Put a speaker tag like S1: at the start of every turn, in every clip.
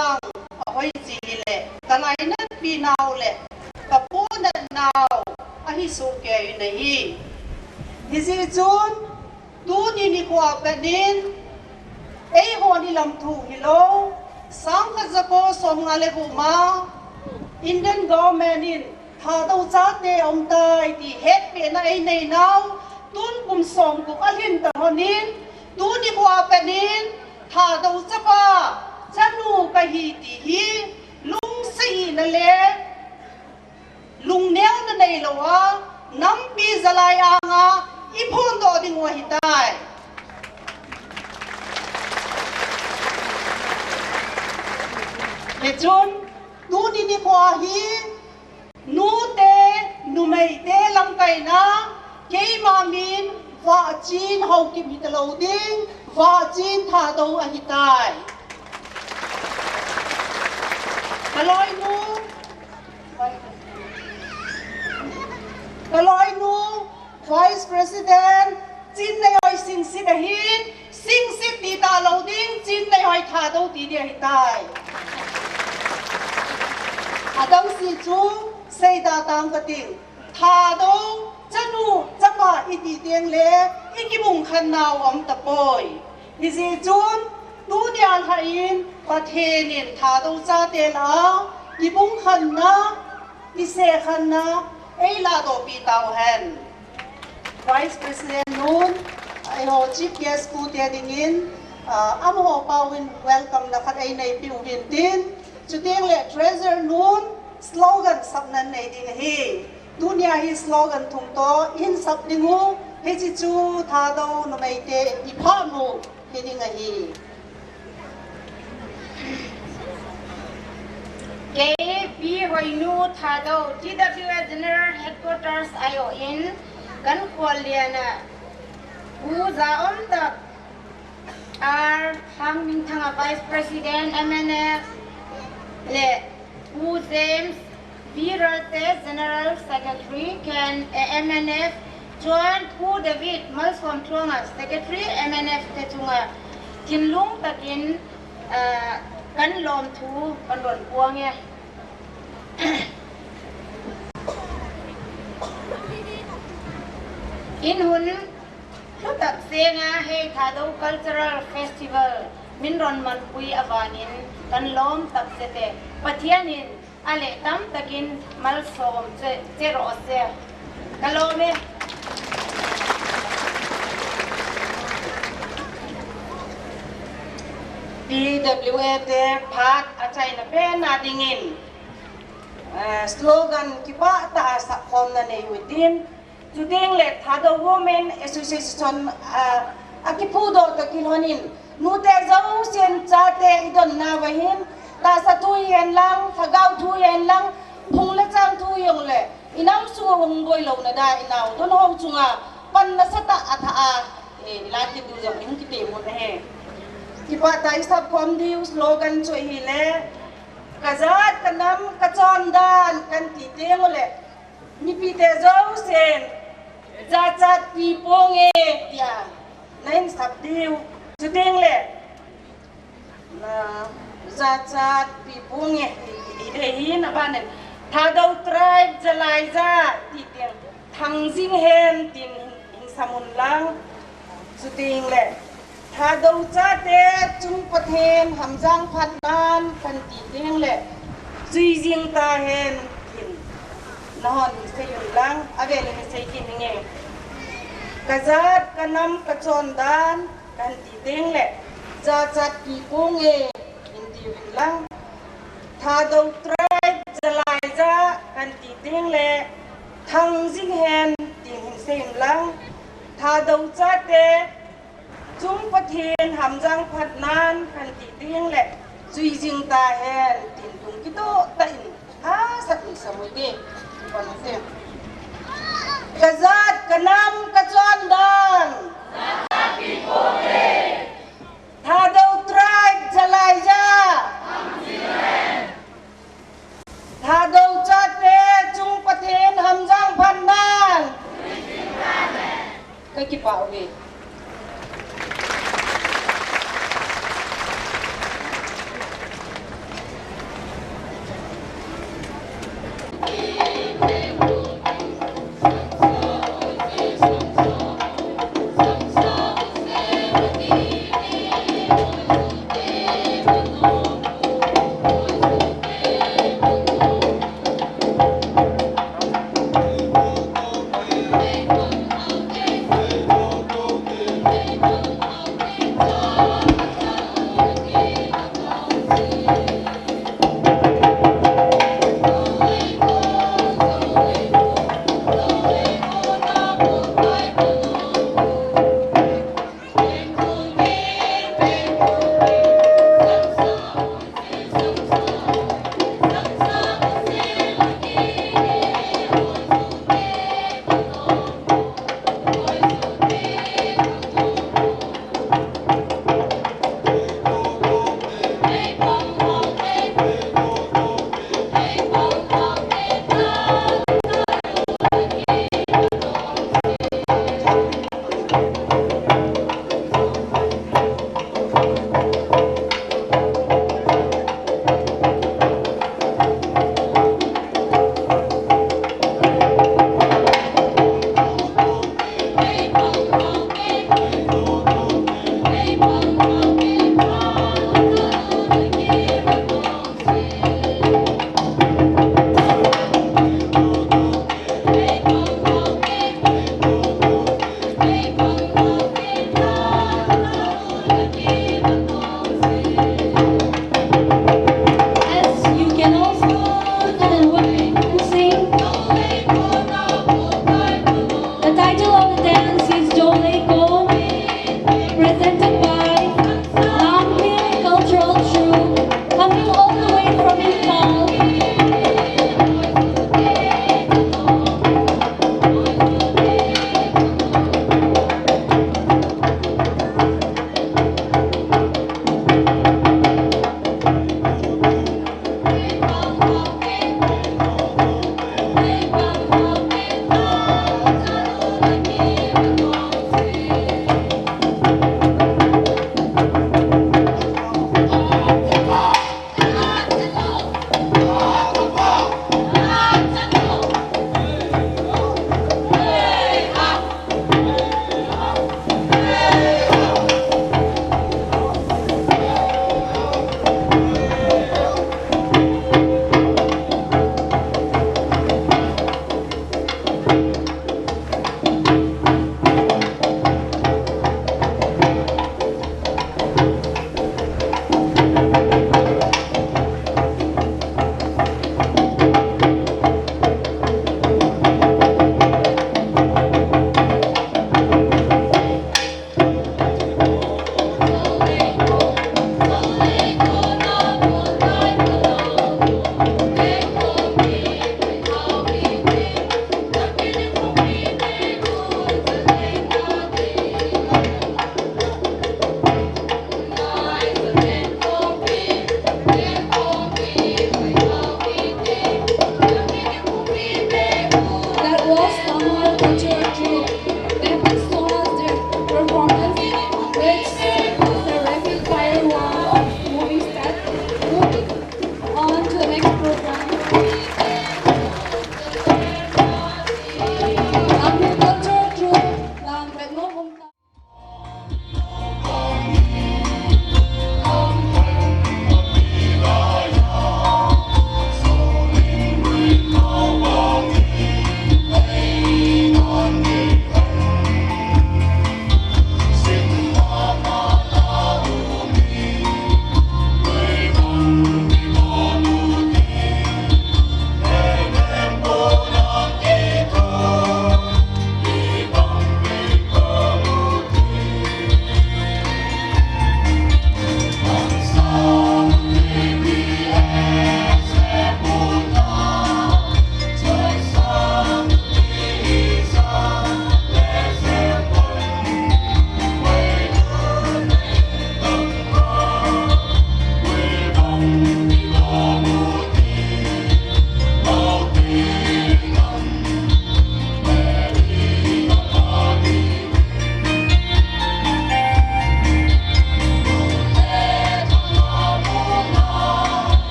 S1: างหอยจีเละกะไลนั้นปีนาวเละกะปูนันนาวอหิสุเกยในฮีฮิซิจุนดูนี่นี่กว่าเป็นดินหัวนี่ลำทูฮิโลสังกัดจะโกสมงาเลบุมาอินเดียนกอร์เมนินถ้าเราจัดเดอมตายที่เฮ็ดเป็นในนาวตุนกุมสมกุกอลินตะหนินดูนี่กว่าเป็นดินถ้าเราจะป้าจะนูกะฮีตีฮีลุงสีนั่นแหละลุงเนี้ยนั่นเองละวะน้ำปีจะลายอ่างอ่ะอีพ่นตัวดิ่งหัวหิตายเฮจุนดูนี่นี่กว่าฮีนูเตนูไม่เตลังไกนะเกี่ยมามินว่าจีนเขากิมหิตลาวดิ้งว่าจีนท่าตัวอหิตายกะลอยนูVice President จินในหอยสิงสิบหินสิงสิบตีตาเหลาดิ้งจินในหอยท่าตัวตีเดียหิตายอาดังสิจูเสดาตังกติงท่าตัวจะนูจะมาอีตีเตียงเล่อีกิมุงขันนาวอมตะปอยอีสิจูนดูเดียนหายินประเทศนินท่าตัวจะเตลาอีบุงขันนะอีเสขันนะลาโดปีตาวเฮน Vice President Noon โฮ Chief Guest กูเตียดิงินโฮปาวิน welcome นะคัดในปิววินตินจุดเดียงเละ Treasure Noon slogan สับนั้นในดิ่งฮีดุนยาฮี slogan ทุ่งโตอินสับดิ่งูเฮจิจูท่าโดนไม่เตอีพามูเฮดิ่งฮี
S2: KAP Hoinu Thado TWS General Headquarters ION Kan Kualiana Uza Omta R Hang Mingtanga Vice President MNF Le U James Virate General Secretary Can MNF Join Pu David Malswam Tuanga Secretary MNF Tetunga Kinlung Takin Kan lom thu kan don puang ya in hun tak senga he thado cultural festival min ron man pui avanin kan lom tak sete pathianin ale tam takin mal som che ro se kalome
S1: PWA เตพัดอาจารย์นับเป็นนาดิ่งินสโลกันคิดว่าตาสักคนนั่นเองอยู่ดินจุดเด่นเล็ดท่าด Women Association คิดพูดโดดกินหันินนูเตเจ้าเสียนจ่าเตอิดอนนาไว้หินตาสัตุยเห็นลังถ้าเกาทุยเห็นลังพุงเล็กจังทุยงเลยอิน้ำสูงวงบอยลงนะได้อิน้ำต้นหอมจุงปันนัสตะอัฐาลาติดูจังหิ้งกิเตมุนเฮที่ว่าไทยสับความดีสโลกันช่วยฮิเลกระจัดกันน้ำกระจอนดานกันตีเตียงเลยมีปีเตเจ้าเซนจัดปีโป้งเตียนั่นสับดิวจุดเตียงเลยนะจัดปีโป้งดีเดียนะบ้านเนี่ยถ้าเราทรายจะไล่จ้าตีเตียงทั้งสิ่งเห็นตินหิงสมุนลังจุดเตียงเลยถ้าดูจัดเด็ดจุงประเทศหำจังพัดนานกันตีเตียงเลยจุยจิงตาเห็นกินนอนเสียงลังอาเวลไม่ใช่กินยังไงกระจัดกันน้ำกระจอนดานกันตีเตียงเลยจัดปีปุงกินตีวินลังถ้าดูทรายจะไล่จ้ากันตีเตียงเลยทั้งสิ่งเห็นตีหิงเสียงลังถ้าดูจัดเด็ดจุงประเทศหำจังพัดนานกันตีเตียงแหละจุยจิงตาแหนตินตุงกิโตตินสักนิสมุยดีวันเสียกระจัดกระนำกระจอนดานถ้าดูทรายจะไล่จ้าถ้าดูจัดเดจุงประเทศหำจังพัดนานก็คิดว่าโอเค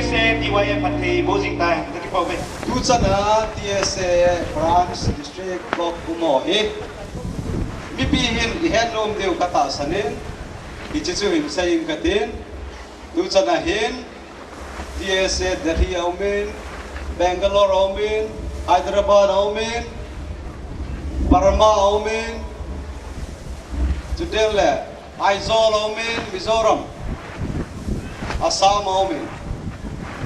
S3: TSA DYF at hey Bozing tayo nakipaw ba
S4: tu chana TSA branch district block kumo hi mi bihin ihan lom deu kata sanin ichichu hin sayin katin tu chana hin TSA Delhi aumin Bangalore aumin Hyderabad aumin Burma aumin Judele Aizawl aumin Mizoram Assam aumin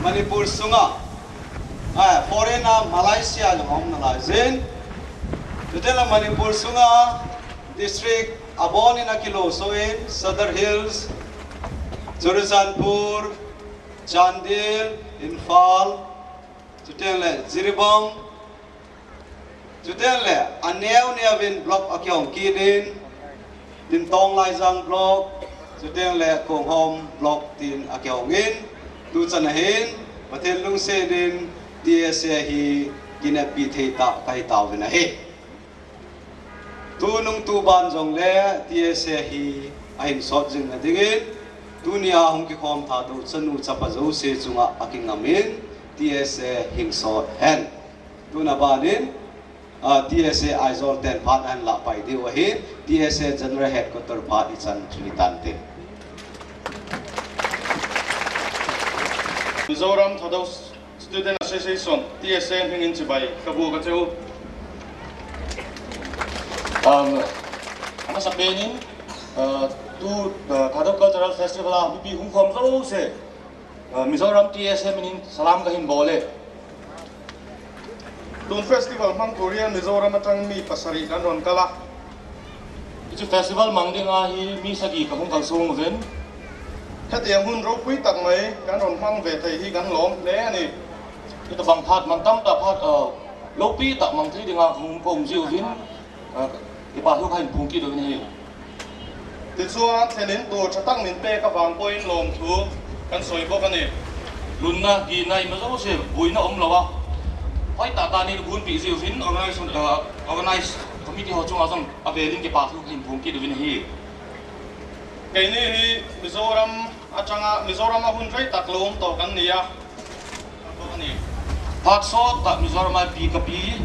S4: Manipur sunga foreign Malaysia jong na lain Judele Manipur sunga district Abon in Akilosoin Sadar Hills Churachandpur Chandil Infal Judele Jiribam Judele Aneu Neavin block Akyong Kidin Tin Tong Laizang block Judele Konghom block Tin Akyongin Tu Chanahin Patin Lung Sedin TSA hi Ginapi Theta Kai Tawina he Tu Nung Tu Ban Jong Le TSA hi Ahin Sot Jing Na Dingin Dunia Hong Ki Khom Tha Tu Chanu Chapazo Se Chunga Aking Amin TSA Hing Sot Hen Tu Na Banin TSA Aizawl Ten Phat An La Pai Di Wahin TSA General Headquarter Phat Ichan Trinitante
S5: Mizoram Thadau Student Association TSA Hingin Chibai Kabu Kacheu
S6: Ana sabenin tu Thadau Cultural Festival a bi hum khom zo se Mizoram TSA minin salam kahin bole
S5: Tun Festival Mang Korean Mizoram Atang Mi Pasari Kan Ron Kala
S6: itu festival mangding a hi mi sagi ka hum kal sung ven
S5: Het yang hun ro pui tak mai Kan Ron Mang Ve Thai Hi Kan Lom Le Ani
S6: itu bang phat man tam ta phat lopi ta mang thi dinga hum kom jiu vin ipa hu kain phung ki do ni
S5: Ti Chua Thenin Tu Chatang Min Pe Ka Wang Point Lom Thu Kan Soi Bo Kan Ni
S6: lunna gi nai ma zo se buina lawa hoi ta ta ni gun pi jiu vin organize committee ho chung azong avelin ke pa hu kain phung ki do ni hi
S5: Kay ni hi Mizoram Achanga Mizoram Hun Rai Tak Lom To Kan Niya Bo Kan Ni
S6: Pak so tak Mizoram ai pi ka pi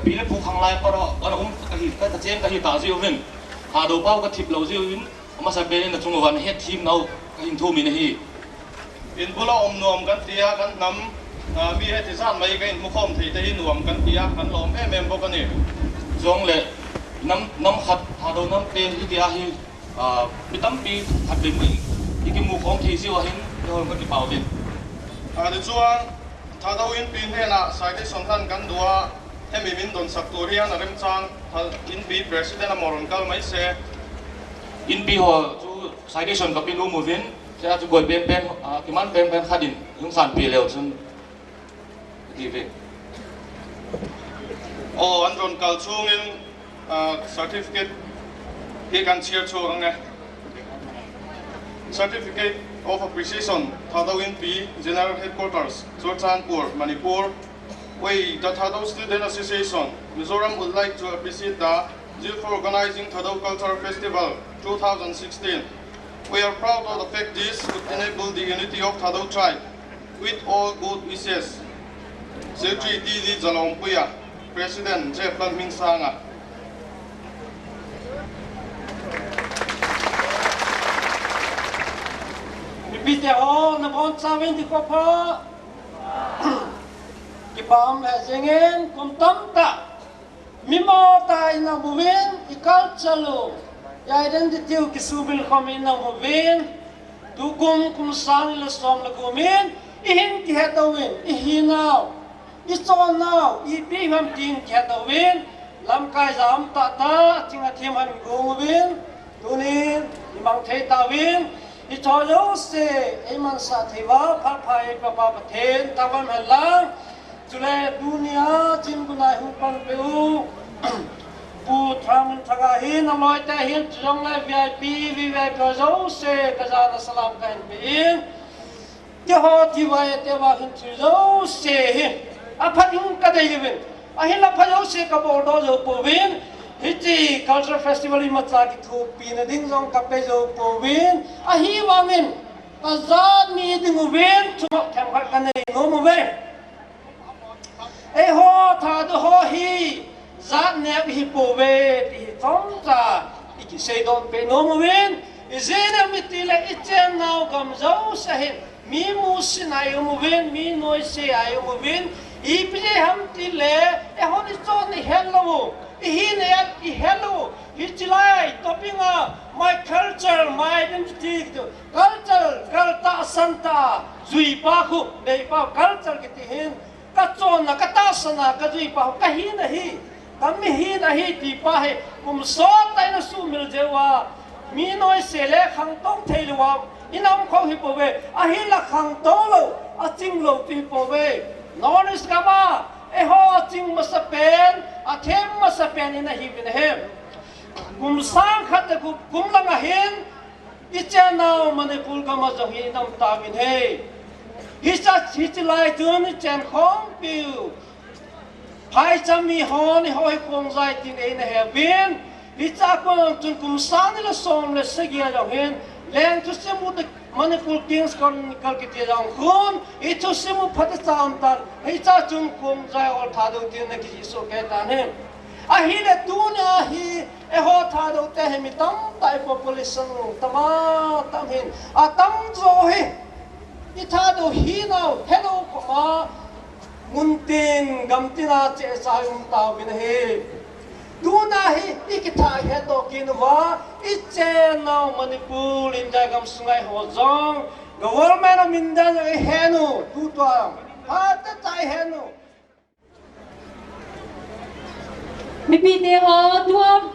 S6: pi le pu khang lai paro ana hi ka ta chen ka hi ta jiu vin ha do pau ka thip lo jiu vin ma sa be na chung wan head team nau ka hin thu mi na hi
S5: In Bula Nom Kan Tia Kan Nam Mi He Ti San Mai Kain Mukhom Thei Te Nuam Kan Tia Kan Lom Bo Kan Ni
S6: zong le nam khat ha do nam te hi dia hi mi tam pi khat de mi ki mu khom thi jiu hin do ka ki pau din
S5: Ti Chuan Thadau In Pin He Na Sai Te Son Than Kan Dua Hemi Min Don Saktorian Arem Chang In Pi President Moron Kal Mai Se
S6: in pi ho chu citation ka pin lu mu vin se chu goi pen ki man pen khadin hung san pi leo chun ti ve
S5: O Andron Kal Chung In Certificate He Kan Cheer Chu Ang Ne Certificate of Appreciation Thadau In Pi General Headquarters Churachandpur Manipur We the Thadau Student Association Mizoram would like to appreciate the JIL for organizing Thadau Cultural Festival 2016. We are proud of the fact this would enable the unity of Thadau tribe with all good wishes. Secretary D.D. Jalongpuya, President Jeff Laming Sanga.
S7: Repeat all na bon sawen di ko po. Kipam hesingen kum tamta. Mimo ta ina buwin ikal chalo. Ya identity ki subil khamin na buwin. Dukum kum san le som la gumin. Ihin ki hatawin ihinaw. Iso now ibi ham tin ki hatawin. Lam kai zam ta ta tinga tim han gowin. Tunin imang thei tawin. Ito yo se iman sa thiwa phaphai papa pathen taban halang Chule dunia jin gunai hupan peu pu thram thaga hin amoi ta hin jong la VIP VIP zo se kazana salam kan bin te ho thiwa te wa hin zo se hin aphat hum ka dei bin ahila phayo se ka bodo zo povin Hiti cultural festival in Matla ki thu pin ding jong kape jo povin ahi wangin azad mi ding wen chumak tham khat kan nei no mo ve e ho tha do ho hi zat ne hi po ve ti thong ta iki sei don pe no mo wen izena mitile ichen now gam zo sahin mi mu sinai mo ven mi noi se ai mo ven ipje ham ti le e honi chon ni hello hi ne i hello hi chilai topinga my culture my identity culture kalta santa zui pa khu nei pa culture ki ti hin ka chon na ka ta sana ka zui pa ka hi na hi kam mi hi na hi ti pa he kum so tai na su mil jewa mi noi se le khang tong thei luwa inam kho hi po ve a hi la khang to lo a ching lo ti po ve non is kama e ho ching ma sa pen a them ma sa pen in a hi bin hem kum sang khat ku kum lang a hin I cha now mane pul ka ma zo hi nam ta bin he hi cha chi chi lai tun chen khom piu phai cha mi hon hoi khong zai tin e na he bin hi cha ko chun kum sang le som le se gi a hin leng tu se mu de manipul kings kon kal ki te jang khun I tu se mu phat chaam tan hi cha chun kum zai ol tha do tin na ki so ke ta ne a hi le tu na hi e ho tha do te he mi tam tai population tama tam hin a tam zo hi I tha do hi na hello ko ma mun tin gam tina che sa um ta bin he Tuna hi ikita he to kinwa iche now Manipur in jagam sungai ho zong government of Mindan e henu tu to hat tai henu
S8: Mipite ho tuam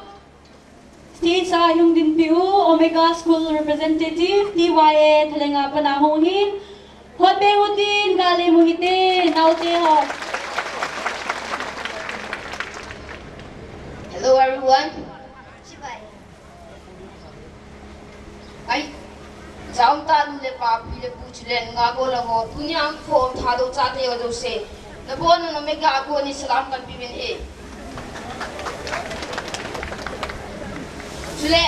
S8: State sa yung din piu Omega School Representative TYA Talenga Panahongin Hote Udin Gali Muhite Naute ho
S9: Hello everyone. Ay, jam ta le pa pile puch len nga go la go tunyang form tha do cha te do se. Na bon no me ga go ni salam kan pibin e. Chule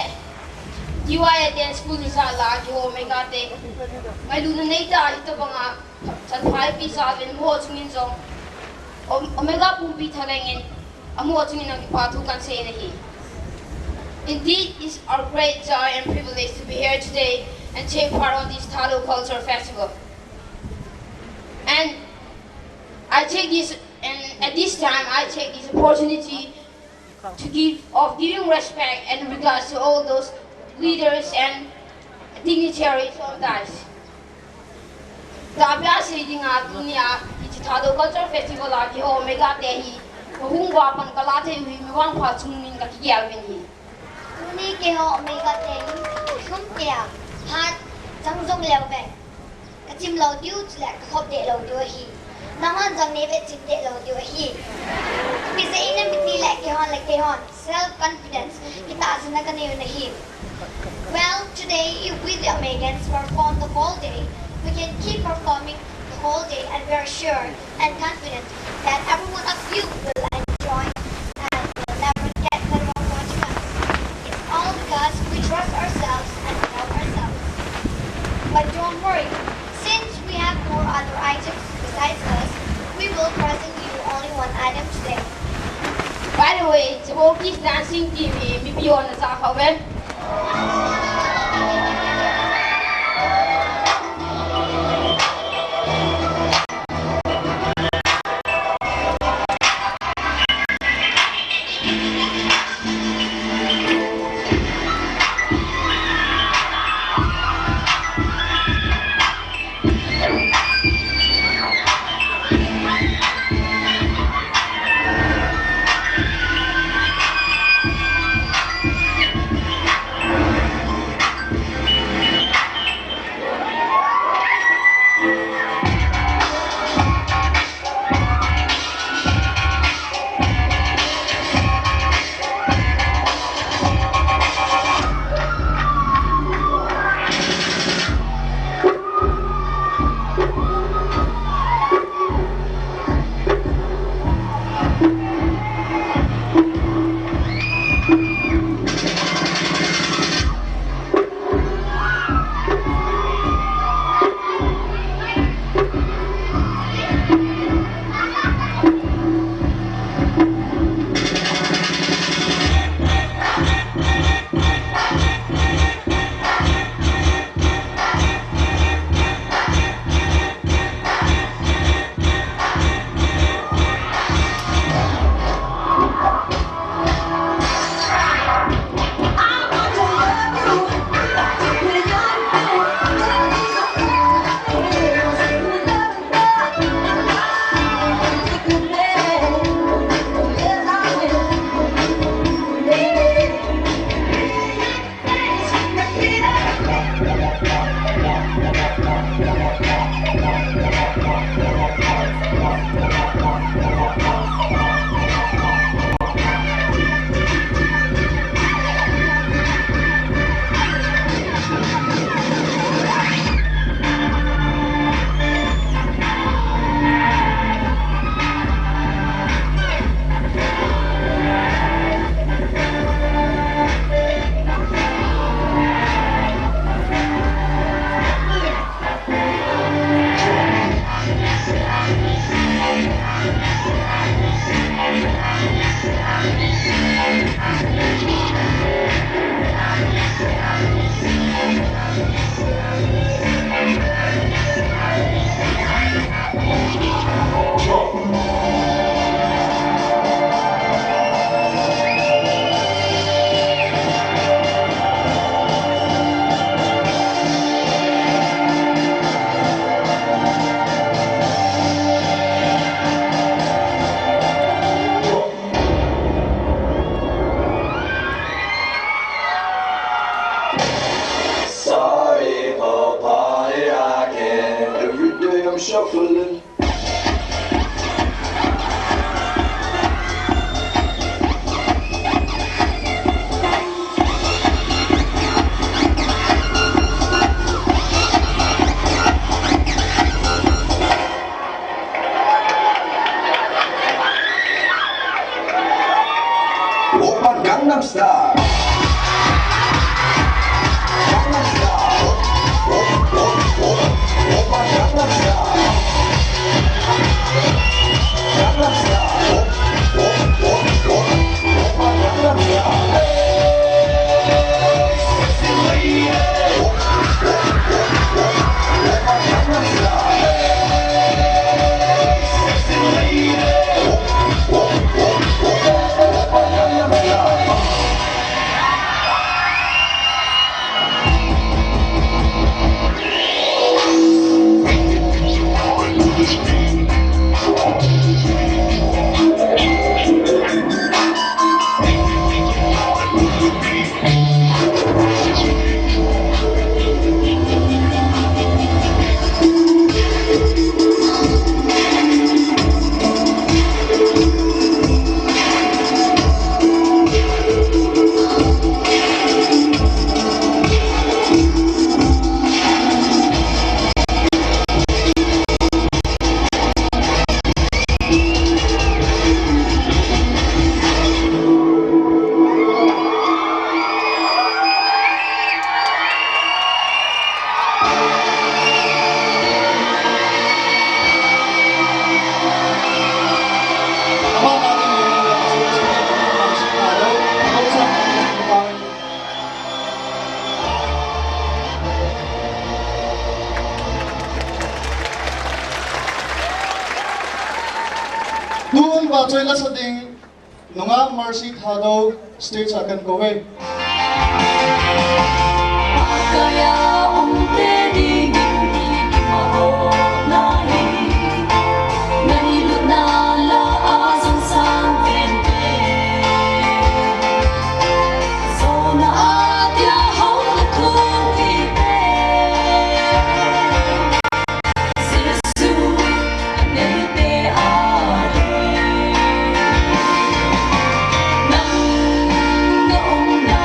S9: Diwaya den school ni sa la jo me ga te. Mai lu nei ta ito banga chan phai pi sa len mo chungin jong. Omega pumpi thalengin I'm watching in Patu can say nahi. Indeed, it's our great joy and privilege to be here today and take part on this Thado Culture Festival. And at this time, I take this opportunity to giving respect and regards to all those leaders and dignitaries of DICE. Tabia saying at dunia, it's Thado Culture Festival at the Omega Tehi. Hung wapan kalate hui miwang pa chungmin ka kiyaw ni.
S10: Ni ke ho Omega Tehi khum kya hat chang jong leo ve. Ka chim lo tiu chle ka khop de lo tiu hi. Naman jang ne ve chim de lo tiu hi. Bi se ina biti le ke hon self confidence kita asna ka ne hi. Well, today with the Omegans perform the whole day. We can keep performing the whole day and we are sure and confident that every one of you will enjoy and will never get the wrong watching us. It's all because we trust ourselves and love ourselves. But don't worry, since we have more other items besides us, we will present you only one item today.
S9: By the way, Jaboki's dancing TV, mi piyon na sa kawen.
S4: sorry for party rocking. Every day I'm shuffling. Oppa Gangnam Style. Gangnam Style. Oppa Gangnam Style. Gangnam Style. Oppa Gangnam Style. Hey, sexy lady. Oppa Gangnam Style. Hey, sexy lady. Oppa Gangnam Style.
S11: Noon ba choy la sa ding nunga Mercy Thado stage akan kowe.
S8: Kaya umte di gindi maho nahi nahilot na laasang sang kente so na atya hong kung ipe sisu nete are nang noong na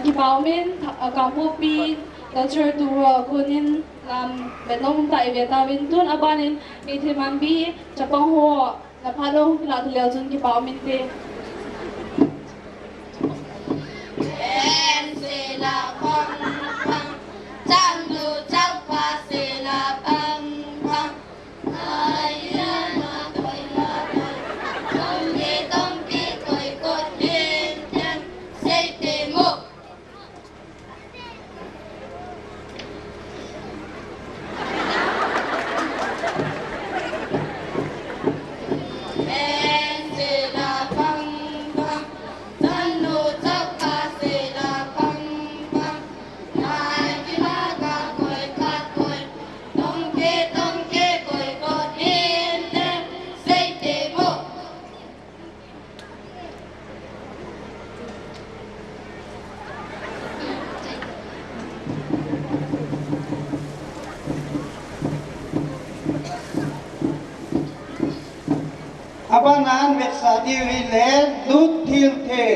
S8: Gibaumin kamu pi culture tour kunin betlong ta ivetawin tun abanin mitrimambi Japang ho napalo lat leljun gibaumin te
S12: Abanan beksadi wilen dut tilte.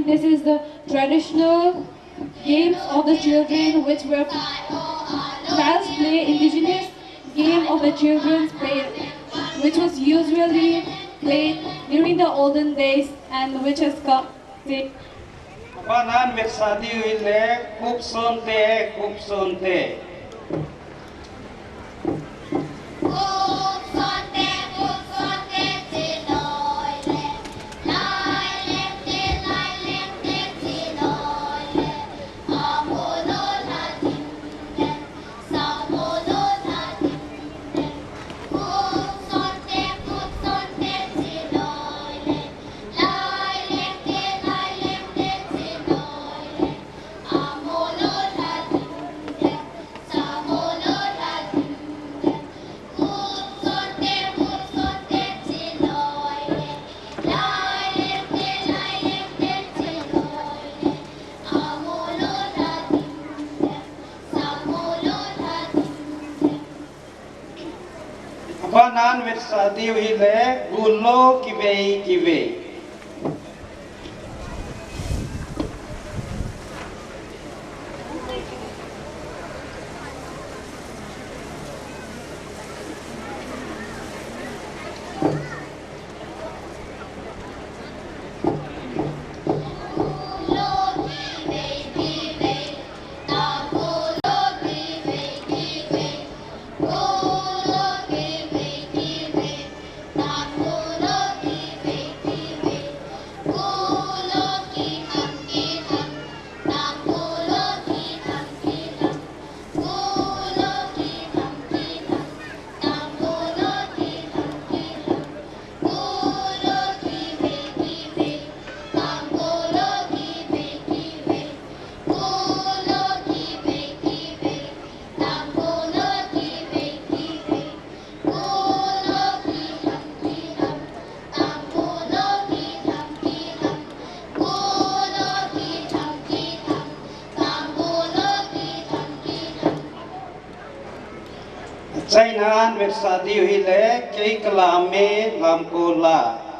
S12: This is the traditional games of the children which were child's play, indigenous game of the children's play, which was usually played during the olden days and which has got
S7: Panan Versadi Wile, Kupsonte. Panan Versadi Wile, Gulo Kive. Chainan Versadi Wile, Kei Kalame Lamkola.